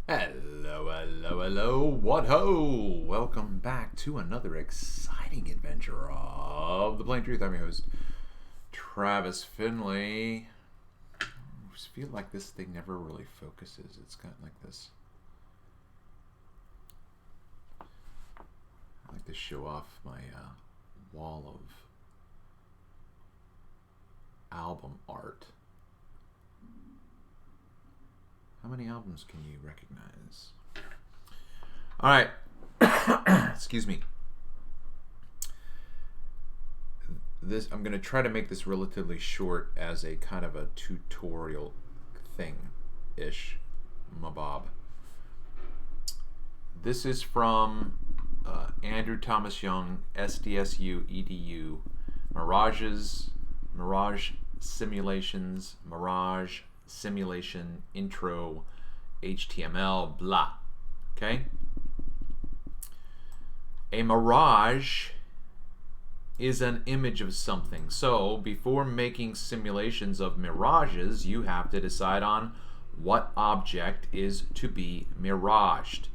Hello, hello, hello, what ho! Welcome back to another exciting adventure of The Plain Truth. I'm your host, Travis Finley. I just feel like this thing never really focuses. It's kind of like this. I like to show off my wall of album art. How many albums can you recognize? All right. Excuse me. I'm going to try to make this relatively short as a kind of a tutorial thing-ish, mabob. This is from Andrew Thomas Young, SDSU, EDU, Mirage Simulation Intro HTML blah. Okay? A mirage is an image of something. So before making simulations of mirages, you have to decide on what object is to be miraged.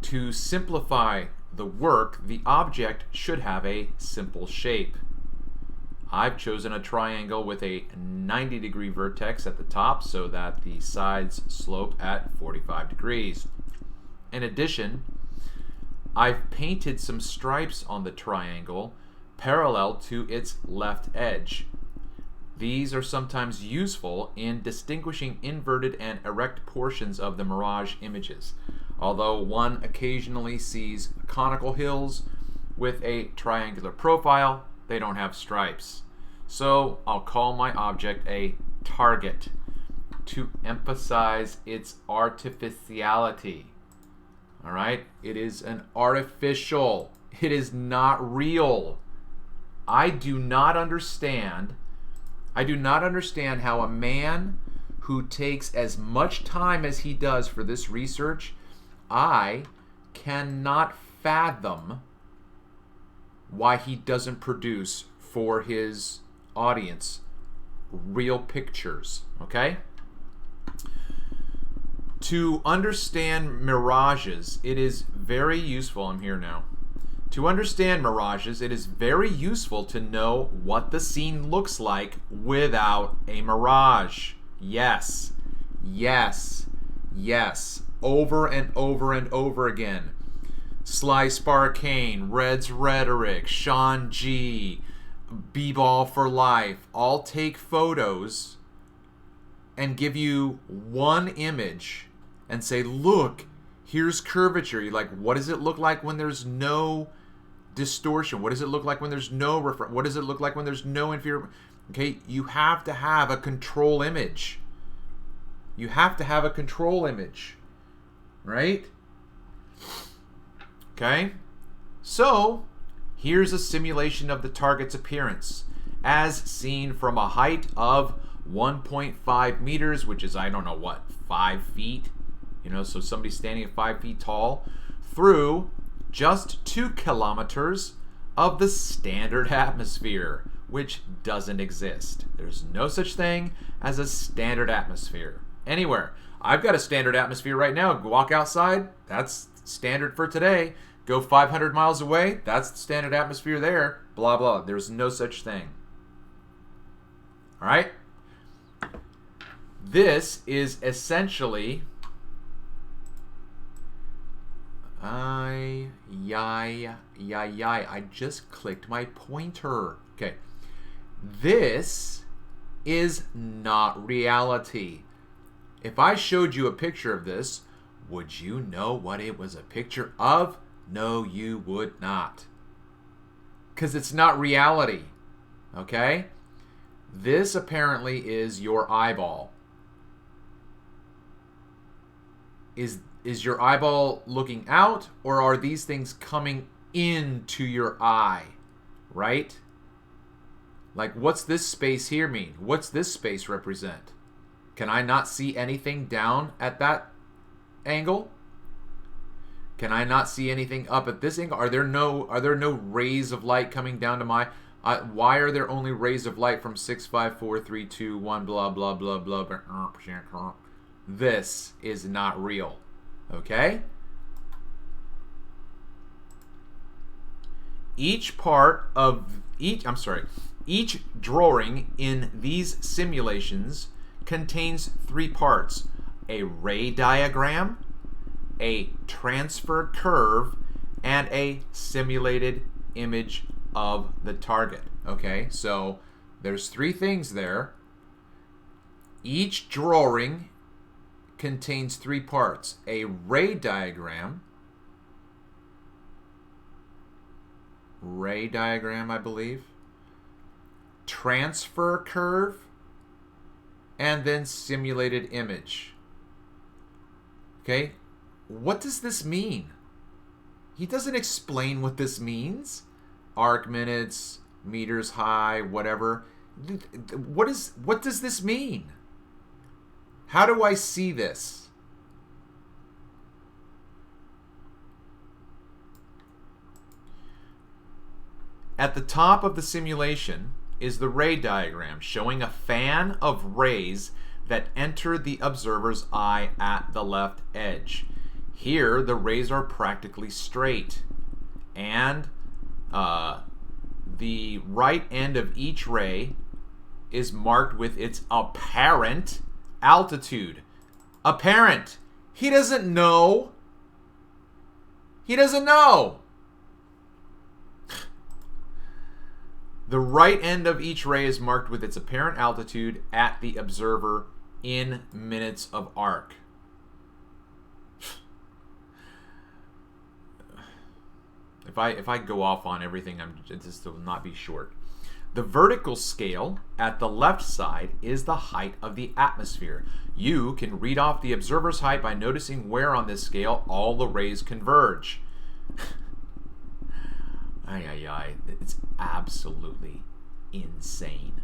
To simplify the work, the object should have a simple shape. I've chosen a triangle with a 90-degree vertex at the top so that the sides slope at 45 degrees. In addition, I've painted some stripes on the triangle parallel to its left edge. These are sometimes useful in distinguishing inverted and erect portions of the mirage images, although one occasionally sees conical hills with a triangular profile. They don't have stripes. So I'll call my object a target to emphasize its artificiality. All right? It is an artificial. It is not real. I do not understand how a man who takes as much time as he does for this research, I cannot fathom why he doesn't produce for his audience real pictures. Okay? To understand mirages, it is very useful. I'm here now. To understand mirages, it is very useful to know what the scene looks like without a mirage. Yes, yes, yes. Over and over and over again. Sly Sparkane, Red's Rhetoric, Sean G., B-Ball for Life, all take photos and give you one image and say, look, here's curvature. You're like, what does it look like when there's no distortion? What does it look like when there's no refraction? What does it look like when there's no inferior? Okay, you have to have a control image. You have to have a control image, right? Okay, so here's a simulation of the target's appearance as seen from a height of 1.5 meters, which is, I don't know what, 5 feet? You know, so somebody standing at 5 feet tall, through just 2 kilometers of the standard atmosphere, which doesn't exist. There's no such thing as a standard atmosphere anywhere. I've got a standard atmosphere right now. Walk outside, that's standard for today. Go 500 miles away, that's the standard atmosphere there. Blah, blah. There's no such thing. All right? This is essentially... I just clicked my pointer. Okay. This is not reality. If I showed you a picture of this, would you know what it was a picture of? No, you would not. Because it's not reality. Okay? This apparently is your eyeball. Is your eyeball looking out, or are these things coming into your eye? Right? Like, what's this space here mean? What's this space represent? Can I not see anything down at that angle? Can I not see anything up at this angle? Are there no rays of light coming down to my... why are there only rays of light from 6, 5, 4, 3, 2, 1, blah, blah, blah, blah, blah. this is not real. Okay? Each drawing in these simulations contains 3 parts: a ray diagram, a transfer curve, and a simulated image of the target. Okay, so there's 3 things there. Each drawing contains 3 parts: a ray diagram, I believe, transfer curve, and then simulated image. Okay, what does this mean? He doesn't explain what this means. Arc minutes, meters high, whatever. What does this mean? How do I see this? At the top of the simulation is the ray diagram showing a fan of rays that enter the observer's eye at the left edge. Here, the rays are practically straight, and the right end of each ray is marked with its apparent altitude. Apparent. He doesn't know. He doesn't know. The right end of each ray is marked with its apparent altitude at the observer in minutes of arc. If I go off on everything, this will not be short. The vertical scale at the left side is the height of the atmosphere. You can read off the observer's height by noticing where on this scale all the rays converge. It's absolutely insane.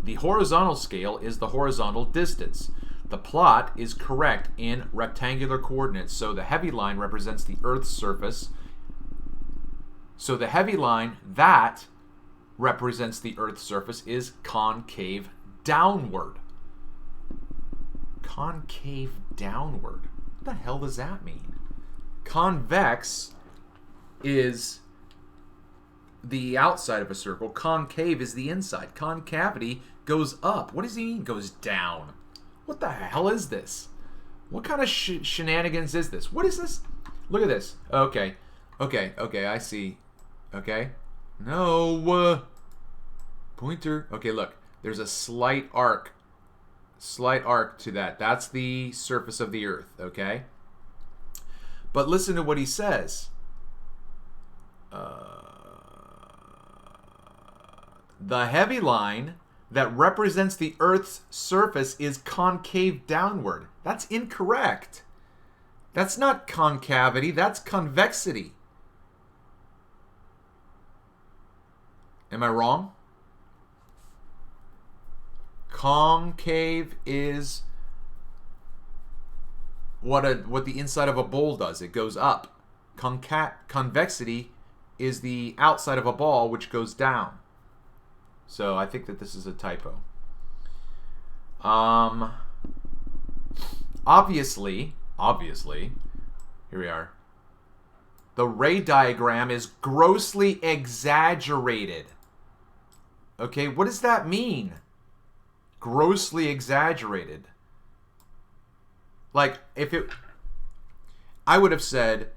The horizontal scale is the horizontal distance. The plot is correct in rectangular coordinates, so the heavy line represents the Earth's surface. So the heavy line that represents the Earth's surface is concave downward. Concave downward. What the hell does that mean? Convex is the outside of a circle. Concave is the inside. Concavity goes up. What does he mean goes down? What the hell is this? What kind of shenanigans is this? What is this? Look at this. Okay, I see. Okay. No. Pointer. Okay, look. There's a slight arc. Slight arc to that. That's the surface of the Earth, okay? But listen to what he says. The heavy line that represents the Earth's surface is concave downward. That's incorrect. That's not concavity, that's convexity. Am I wrong? Concave is what the inside of a bowl does. It goes up. Convexity is the outside of a ball, which goes down. So I think that this is a typo. Obviously, here we are. The ray diagram is grossly exaggerated. Okay, what does that mean? Grossly exaggerated. Like, I would have said,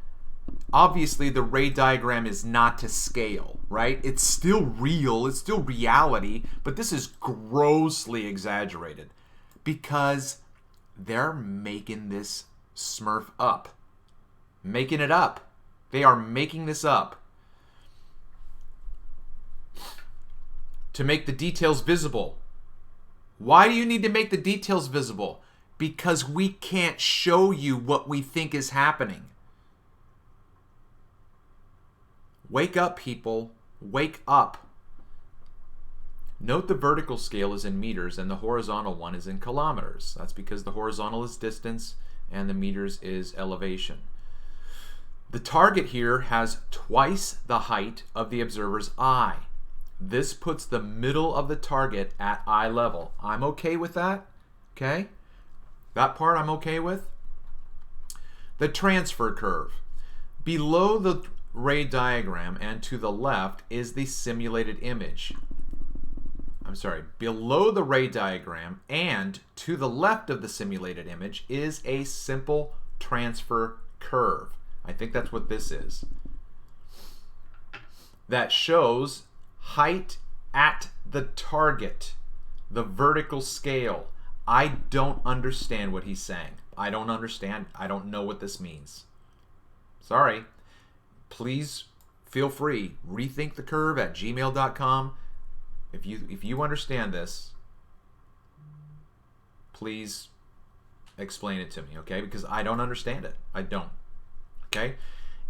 obviously the ray diagram is not to scale, right? It's still real, it's still reality, but this is grossly exaggerated because they're making this smurf up. Making it up. They are making this up to make the details visible. Why do you need to make the details visible? Because we can't show you what we think is happening. Wake up, people. Wake up. Note the vertical scale is in meters and the horizontal one is in kilometers. That's because the horizontal is distance and the meters is elevation. The target here has twice the height of the observer's eye. This puts the middle of the target at eye level. I'm okay with that, okay? That part I'm okay with. The transfer curve. Below the ray diagram and to the left is the simulated image. I'm sorry, below the ray diagram and to the left of the simulated image is a simple transfer curve. I think that's what this is. That shows height at the target, the vertical scale. I don't understand what he's saying. I don't understand. I don't know what this means. Sorry. Please feel free. rethinkthecurve@gmail.com. If you understand this, please explain it to me, okay? Because I don't understand it. I don't. Okay?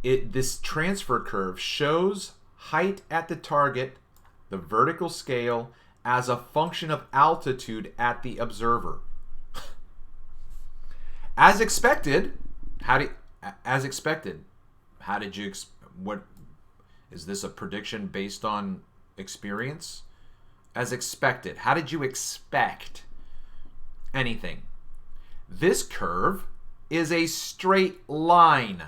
This transfer curve shows height at the target, the vertical scale, as a function of altitude at the observer. As expected, what is this, a prediction based on experience? As expected. How did you expect anything? This curve is a straight line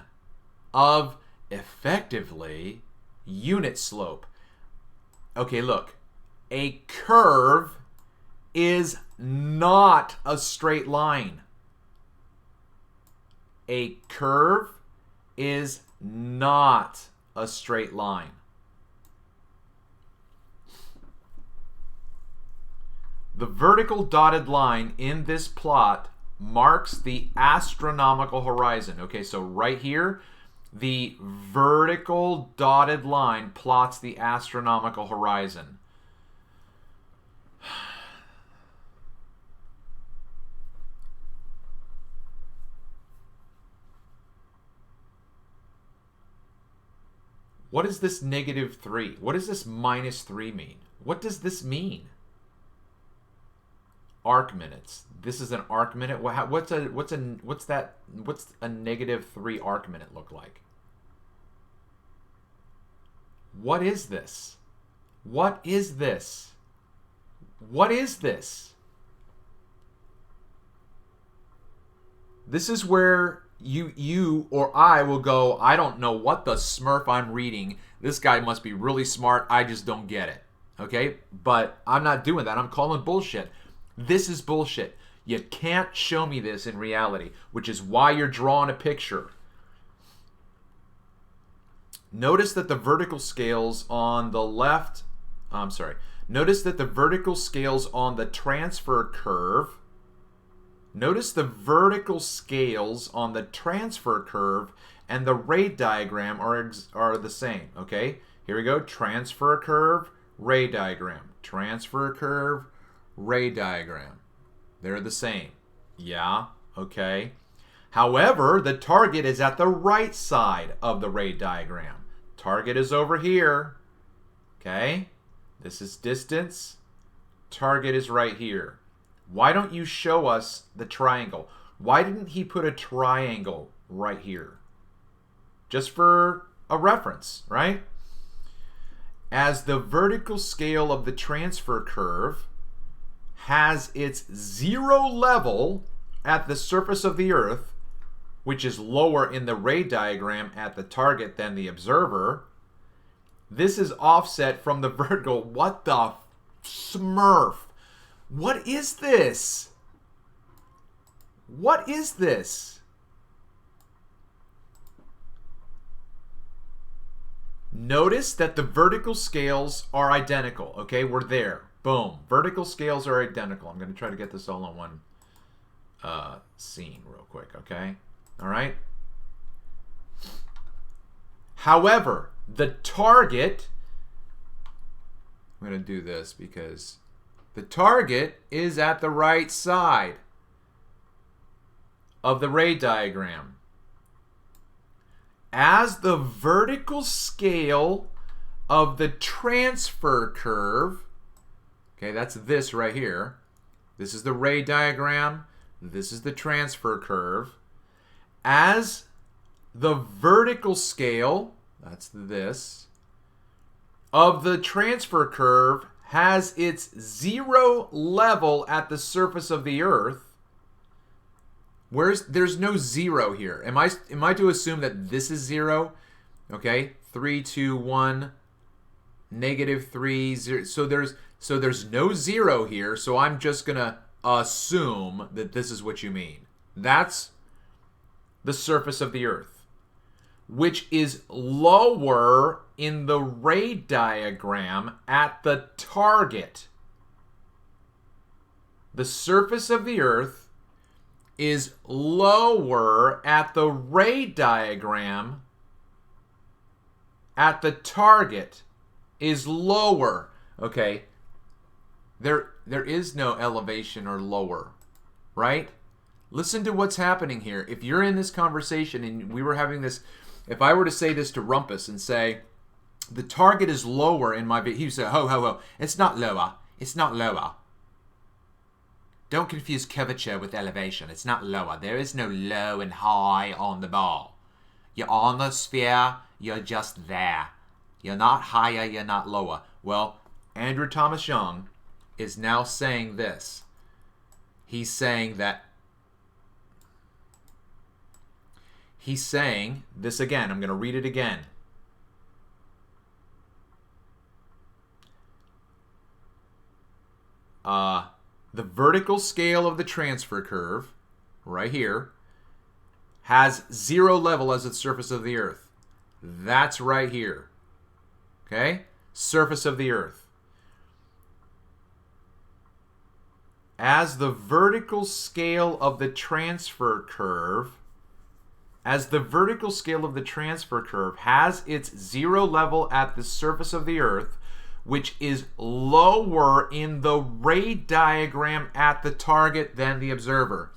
of effectively unit slope. Okay, look. A curve is not a straight line. A curve is not a straight line. The vertical dotted line in this plot marks the astronomical horizon. Okay, so right here, the vertical dotted line plots the astronomical horizon. What is this -3? What does this -3 mean? What does this mean? Arc minutes. This is an arc minute. What's a -3 arc minute look like? What is this? What is this? What is this? This is where you or I will go, I don't know what the smurf I'm reading. This guy must be really smart. I just don't get it. Okay? But I'm not doing that. I'm calling bullshit. This is bullshit. You can't show me this in reality, which is why you're drawing a picture. Notice that the vertical scales on the left, notice that the vertical scales on the transfer curve, notice the vertical scales on the transfer curve and the ray diagram are the same, okay? Here we go, transfer curve, ray diagram, transfer curve, ray diagram. They're the same. Yeah, okay. However, the target is at the right side of the ray diagram. Target is over here. Okay? This is distance. Target is right here. Why don't you show us the triangle? Why didn't he put a triangle right here? Just for a reference, right? As the vertical scale of the transfer curve has its 0 level at the surface of the Earth, which is lower in the ray diagram at the target than the observer, this is offset from the vertical. What the smurf? What is this? What is this? Notice that the vertical scales are identical. Okay, we're there. Boom. Vertical scales are identical. I'm going to try to get this all on one scene real quick, okay? All right? However, the target, I'm going to do this because the target is at the right side of the ray diagram. As the vertical scale of the transfer curve, okay, that's this right here. This is the ray diagram. This is the transfer curve. As the vertical scale, that's this, of the transfer curve has its 0 level at the surface of the Earth, There's no 0 here. Am I to assume that this is 0? Okay, 3, 2, 1, -3, 0. So there's no 0 here. So I'm just gonna assume that this is what you mean. That's the surface of the Earth, which is lower in the ray diagram at the target. The surface of the Earth is lower at the ray diagram at the target is lower. Okay. There is no elevation or lower, right? Listen to what's happening here. If you're in this conversation and we were having this, if I were to say this to Rumpus and say, the target is lower in my, he would say, ho, ho, ho, it's not lower. It's not lower. Don't confuse curvature with elevation. It's not lower. There is no low and high on the ball. You're on the sphere. You're just there. You're not higher. You're not lower. Well, Andrew Thomas Young is now saying this. He's saying this again. I'm going to read it again. The vertical scale of the transfer curve, right here, has 0 level as its surface of the Earth. That's right here. Okay? Surface of the Earth. As the vertical scale of the transfer curve has its 0 level at the surface of the Earth, which is lower in the ray diagram at the target than the observer.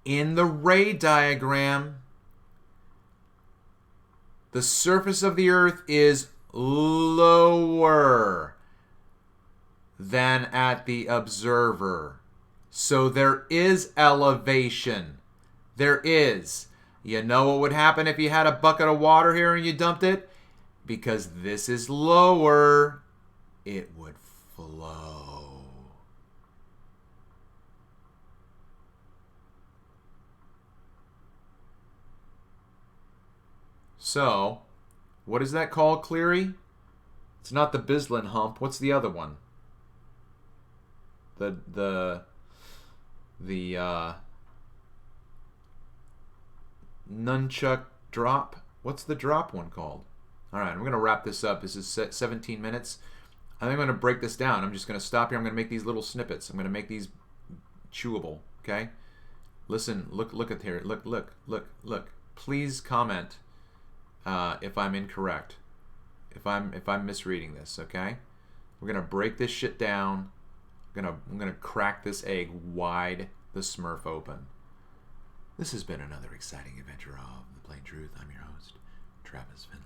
In the ray diagram, the surface of the Earth is lower than at the observer. So there is elevation. There is. You know what would happen if you had a bucket of water here and you dumped it? Because this is lower, it would flow. So, what is that called, Cleary? It's not the Bislin hump. What's the other one? The nunchuck drop. What's the drop one called? All right, I'm going to wrap this up. This is 17 minutes. I think I'm going to break this down. I'm just going to stop here. I'm going to make these little snippets. I'm going to make these chewable, okay? Listen, look at here. Look. Please comment if I'm incorrect. If I'm misreading this, okay? We're going to break this shit down. I'm going to crack this egg wide the Smurf open. This has been another exciting adventure of The Plain Truth. I'm your host, Travis Finley.